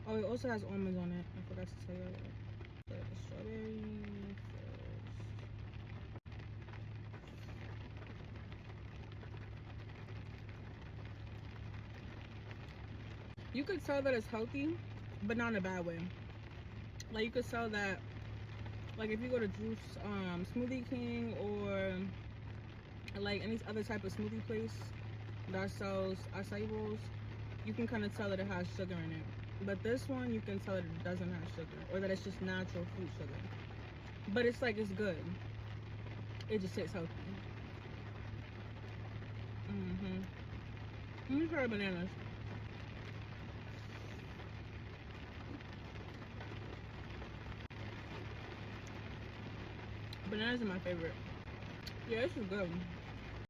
Oh, it also has almonds on it. I forgot to tell you that. The strawberry first. You could tell that it's healthy, but not in a bad way. Like you could tell that, like if you go to Smoothie King or like any other type of smoothie place that sells acai bowls, you can kind of tell that it has sugar in it. But this one, you can tell that it doesn't have sugar, or that it's just natural fruit sugar. But it's like, it's good. It just tastes healthy. Let me try bananas. Bananas are my favorite. Yeah, this is good.